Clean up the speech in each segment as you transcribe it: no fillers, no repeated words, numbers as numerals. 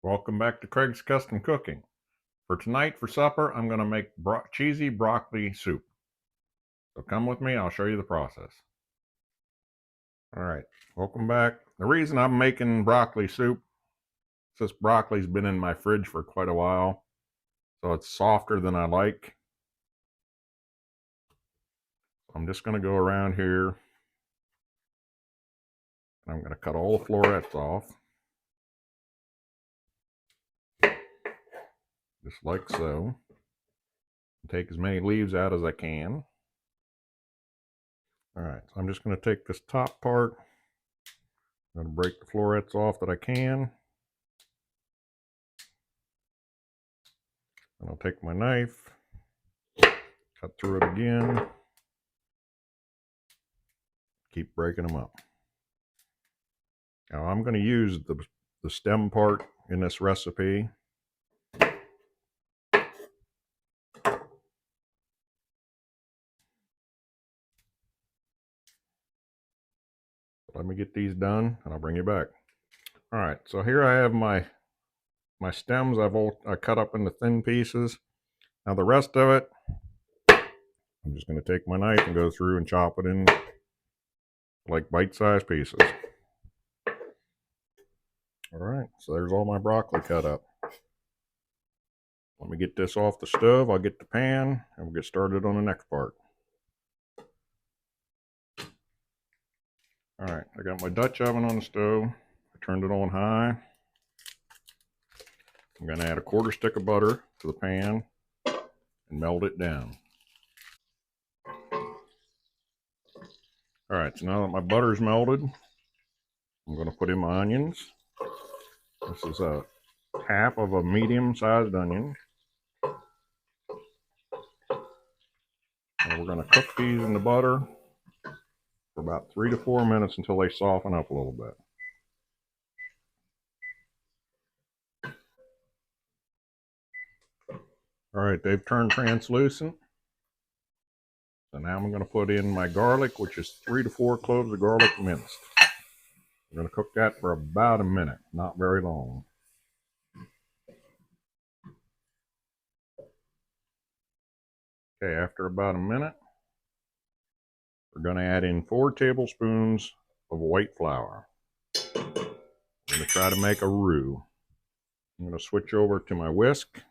Welcome back to Craig's Custom Cooking. For tonight, for supper, I'm going to make cheesy broccoli soup. So come with me, I'll show you the process. Alright, welcome back. The reason I'm making broccoli soup is this broccoli's been in my fridge for quite a while, so it's softer than I like. I'm just going to go around here, and I'm going to cut all the florets off. Just like so. Take as many leaves out as I can. Alright, so I'm just going to take this top part. I'm going to break the florets off that I can. And I'll take my knife, cut through it again, keep breaking them up. Now I'm going to use the stem part in this recipe. Let me get these done and I'll bring you back. Alright, so here I have my stems I cut up into thin pieces. Now the rest of it, I'm just going to take my knife and go through and chop it in like bite-sized pieces. Alright, so there's all my broccoli cut up. Let me get this off the stove, I'll get the pan, and we'll get started on the next part. Alright, I got my Dutch oven on the stove. I turned it on high. I'm going to add a quarter stick of butter to the pan and melt it down. Alright, so now that my butter's melted, I'm going to put in my onions. This is a half of a medium-sized onion. And we're going to cook these in the butter for about 3 to 4 minutes until they soften up a little bit. Alright, they've turned translucent. So now I'm going to put in my garlic, which is 3 to 4 cloves of garlic minced. I'm going to cook that for about a minute, not very long. Okay, after about a minute, we're going to add in 4 tablespoons of white flour. I'm going to try to make a roux. I'm going to switch over to my whisk.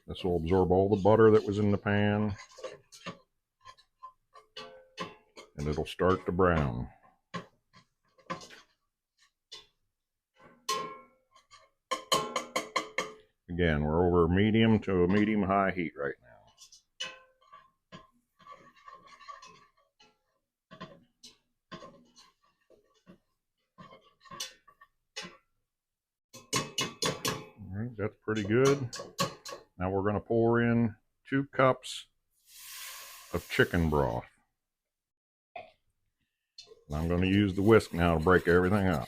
This will absorb all the butter that was in the pan. And it'll start to brown. Again, we're over medium to a medium-high heat right now. All right, that's pretty good. Now we're going to pour in 2 cups of chicken broth. And I'm going to use the whisk now to break everything up,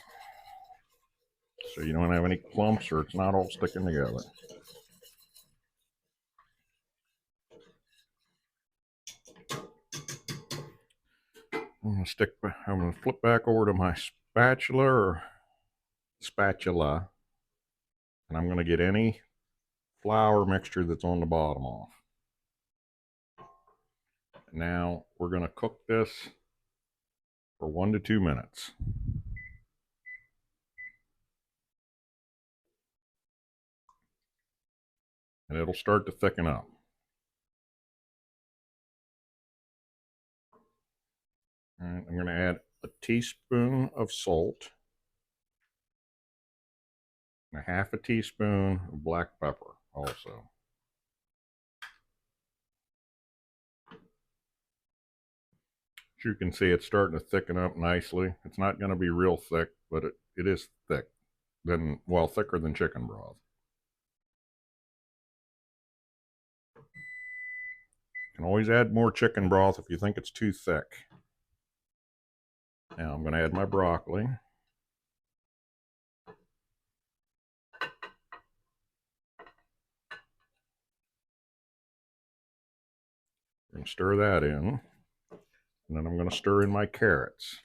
so you don't have any clumps or it's not all sticking together. I'm going to flip back over to my spatula, and I'm going to get any flour mixture that's on the bottom off. Now we're going to cook this for 1 to 2 minutes. And it'll start to thicken up. All right, I'm going to add a teaspoon of salt and a half a teaspoon of black pepper also. As you can see, it's starting to thicken up nicely. It's not going to be real thick, but it is thick. Thicker than chicken broth. You can always add more chicken broth if you think it's too thick. Now I'm going to add my broccoli. I'm going to stir that in. And then I'm going to stir in my carrots.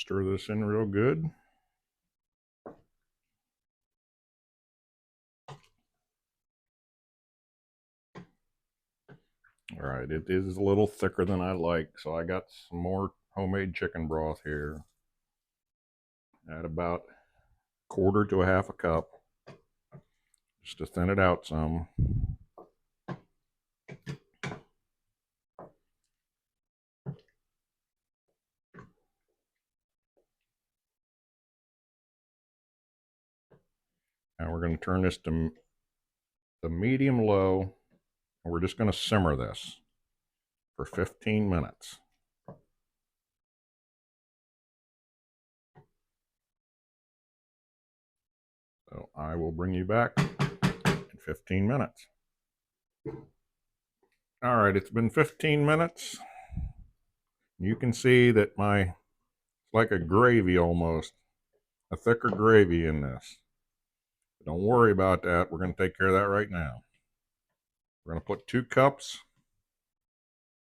Stir this in real good. All right, it is a little thicker than I like, so I got some more homemade chicken broth here. Add about 1/4 to 1/2 cup, just to thin it out some. Now we're going to turn this to the medium low, and we're just going to simmer this for 15 minutes. So I will bring you back in 15 minutes. All right, it's been 15 minutes. You can see that it's like a gravy almost, a thicker gravy in this. Don't worry about that. We're going to take care of that right now. We're going to put 2 cups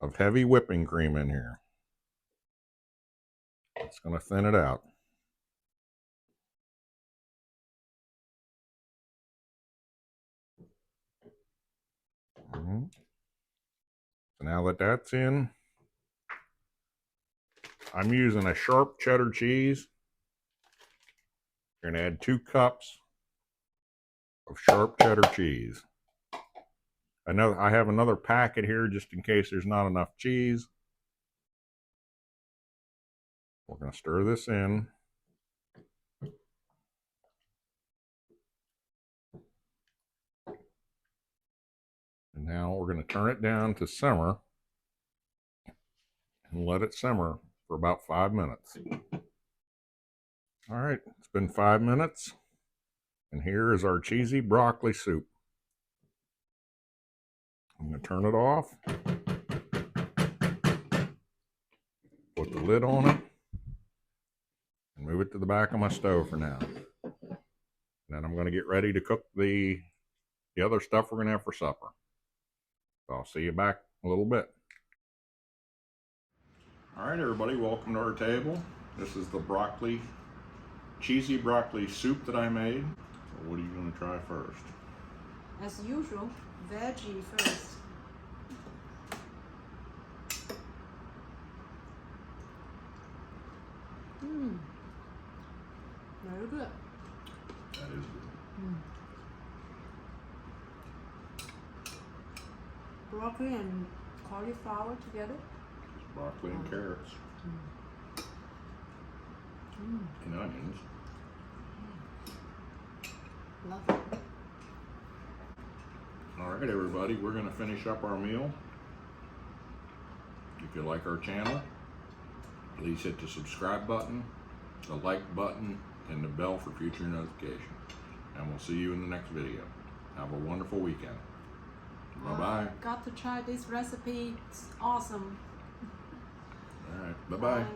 of heavy whipping cream in here. It's going to thin it out. So now that that's in, I'm using a sharp cheddar cheese. You're going to add 2 cups of sharp cheddar cheese. I have another packet here just in case there's not enough cheese. We're going to stir this in. And now we're going to turn it down to simmer and let it simmer for about 5 minutes. All right, it's been 5 minutes, and here is our cheesy broccoli soup. I'm going to turn it off, put the lid on it, and move it to the back of my stove for now. And then I'm going to get ready to cook the other stuff we're going to have for supper. So I'll see you back in a little bit. All right, everybody, welcome to our table. This is the cheesy broccoli soup that I made. So what are you going to try first? As usual, veggie first. Very good. That is good. Broccoli and cauliflower together. Just broccoli and carrots. And onions. Love it. All right, everybody, we're going to finish up our meal. If you like our channel, please hit the subscribe button, the like button, and the bell for future notifications. And we'll see you in the next video. Have a wonderful weekend. Bye-bye. Got to try this recipe. It's awesome. All right, bye-bye. Bye.